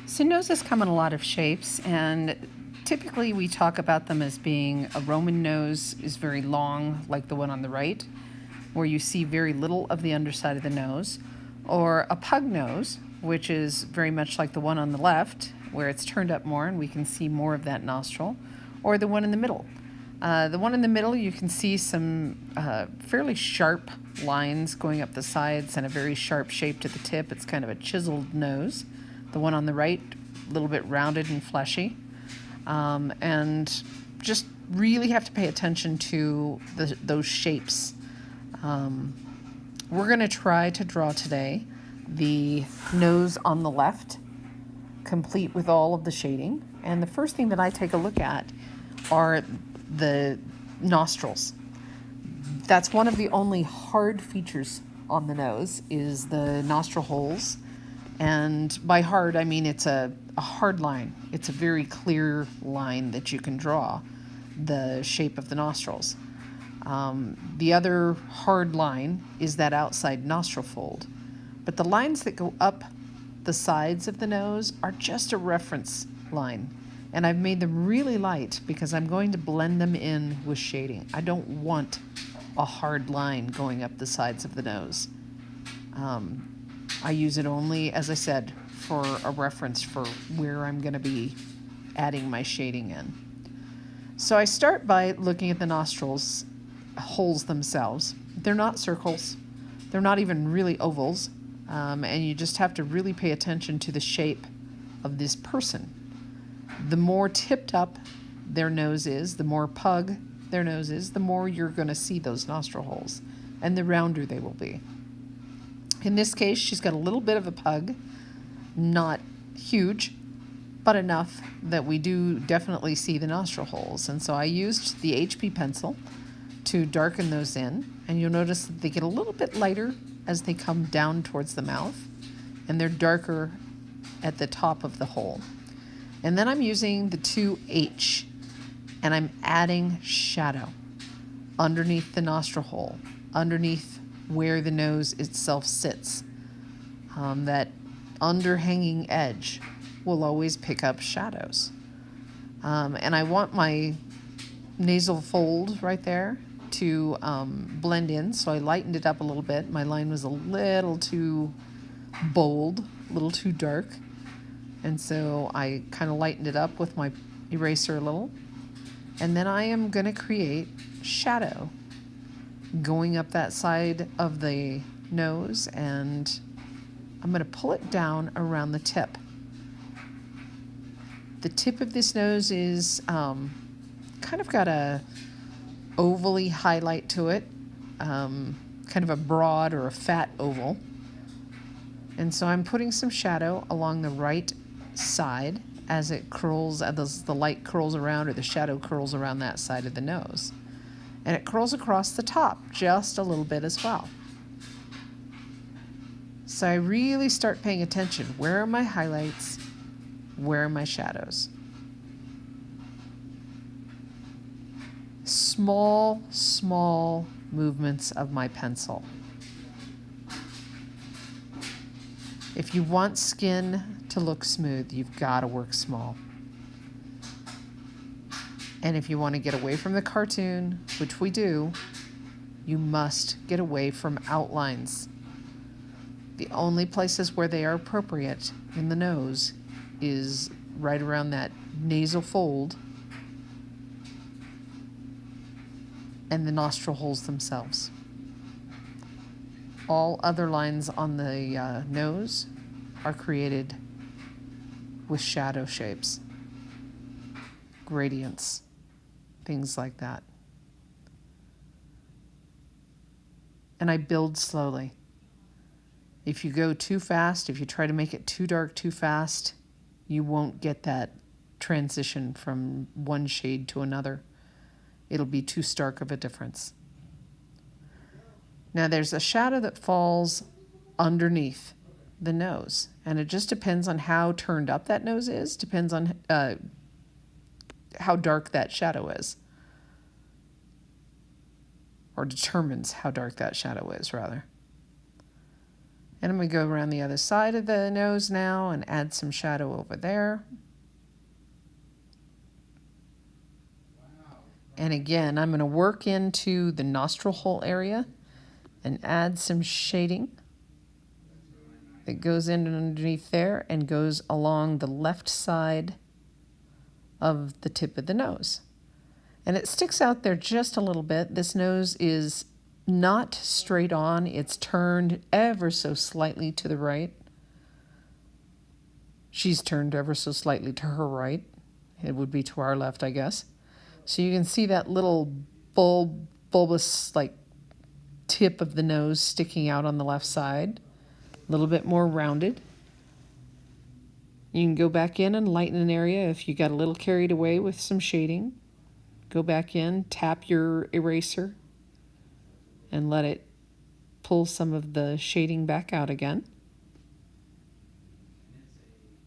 So noses come in a lot of shapes, and typically we talk about them as being a Roman nose is very long, like the one on the right, where you see very little of the underside of the nose, or a pug nose, which is very much like the one on the left, where it's turned up more and we can see more of that nostril, or the one in the middle. The one in the middle, you can see some fairly sharp lines going up the sides and a very sharp shape to the tip. It's kind of a chiseled nose. The one on the right, a little bit rounded and fleshy. And just really have to pay attention to those shapes. We're going to try to draw today the nose on the left, complete with all of the shading. And the first thing that I take a look at are the nostrils. That's one of the only hard features on the nose is the nostril holes. And by hard, I mean it's a hard line. It's a very clear line that you can draw the shape of the nostrils. The other hard line is that outside nostril fold. But the lines that go up the sides of the nose are just a reference line. And I've made them really light because I'm going to blend them in with shading. I don't want a hard line going up the sides of the nose. I use it only, as I said, for a reference for where I'm going to be adding my shading in. So I start by looking at the nostrils holes themselves. They're not circles. They're not even really ovals. And you just have to really pay attention to the shape of this person. The more tipped up their nose is, the more pug their nose is, the more you're going to see those nostril holes, and the rounder they will be. In this case, she's got a little bit of a pug, not huge, but enough that we do definitely see the nostril holes. And so I used the HP pencil to darken those in, and you'll notice that they get a little bit lighter as they come down towards the mouth, and they're darker at the top of the hole. And then I'm using the 2H, and I'm adding shadow underneath the nostril hole, underneath where the nose itself sits. That underhanging edge will always pick up shadows. And I want my nasal fold right there to blend in, so I lightened it up a little bit. My line was a little too bold, a little too dark. And so I kind of lightened it up with my eraser a little. And then I am going to create shadow going up that side of the nose, and I'm going to pull it down around the tip. The tip of this nose is kind of got a ovally highlight to it, kind of a broad or a fat oval. And so I'm putting some shadow along the right side as it curls, as the light curls around, or the shadow curls around that side of the nose. And it curls across the top just a little bit as well. So I really start paying attention. Where are my highlights? Where are my shadows? Small, small movements of my pencil. If you want skin to look smooth, you've got to work small. And if you want to get away from the cartoon, which we do, you must get away from outlines. The only places where they are appropriate in the nose is right around that nasal fold and the nostril holes themselves. All other lines on the nose are created with shadow shapes, gradients, things like that. And I build slowly. If you go too fast, if you try to make it too dark too fast, you won't get that transition from one shade to another. It'll be too stark of a difference. Now there's a shadow that falls underneath the nose, and it just depends on how turned up that nose is, depends on how dark that shadow is, or determines how dark that shadow is, rather. And I'm going to go around the other side of the nose now and add some shadow over there. And again, I'm going to work into the nostril hole area and add some shading that goes in underneath there and goes along the left side of the tip of the nose. And it sticks out there just a little bit. This nose is not straight on. It's turned ever so slightly to the right. She's turned ever so slightly to her right. It would be to our left, I guess. So you can see that little bulbous like tip of the nose sticking out on the left side. A little bit more rounded. You can go back in and lighten an area if you got a little carried away with some shading. Go back in, tap your eraser, and let it pull some of the shading back out again.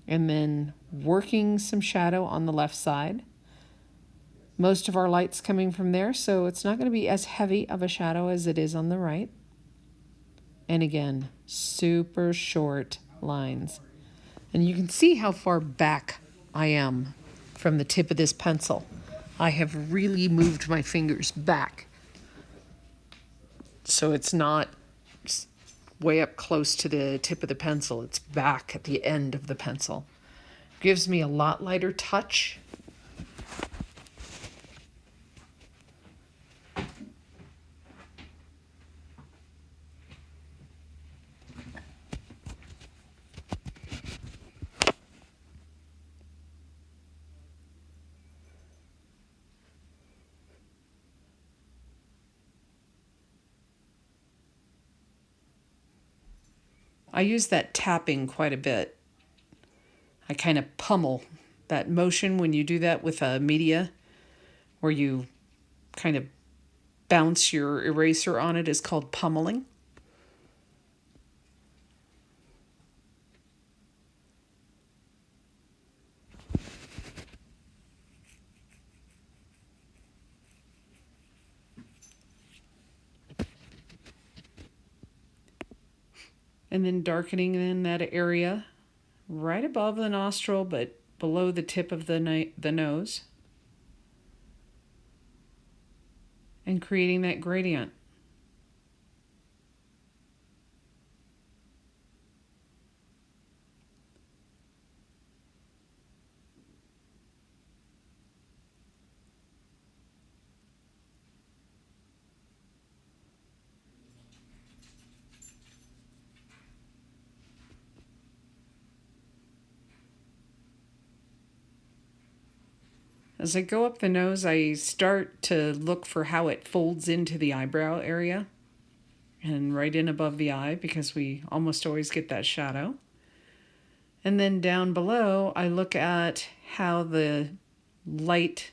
And then working some shadow on the left side. Most of our light's coming from there, so it's not going to be as heavy of a shadow as it is on the right. And again, super short lines. And you can see how far back I am from the tip of this pencil. I have really moved my fingers back. So it's not way up close to the tip of the pencil. It's back at the end of the pencil. Gives me a lot lighter touch. I use that tapping quite a bit. I kind of pummel that motion when you do that with a media, where you kind of bounce your eraser on it, is called pummeling. And then darkening in that area right above the nostril, but below the tip of the nose. And creating that gradient. As I go up the nose, I start to look for how it folds into the eyebrow area and right in above the eye, because we almost always get that shadow. And then down below, I look at how the light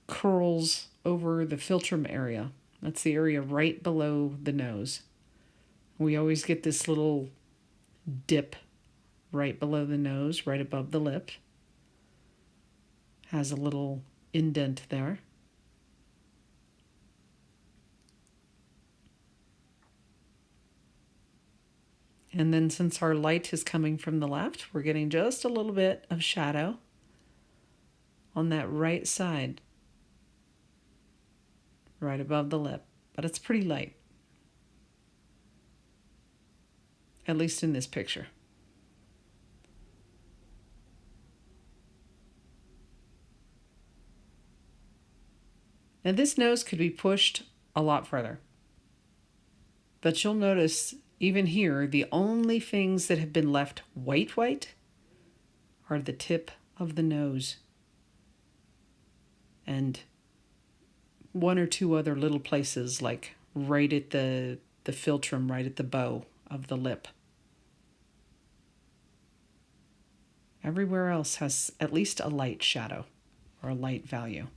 curls over the philtrum area. That's the area right below the nose. We always get this little dip right below the nose, right above the lip. Has a little indent there. And then since our light is coming from the left, we're getting just a little bit of shadow on that right side, right above the lip. But it's pretty light, at least in this picture. Now this nose could be pushed a lot further. But you'll notice even here, the only things that have been left white are the tip of the nose and one or two other little places, like right at the philtrum, right at the bow of the lip. Everywhere else has at least a light shadow or a light value.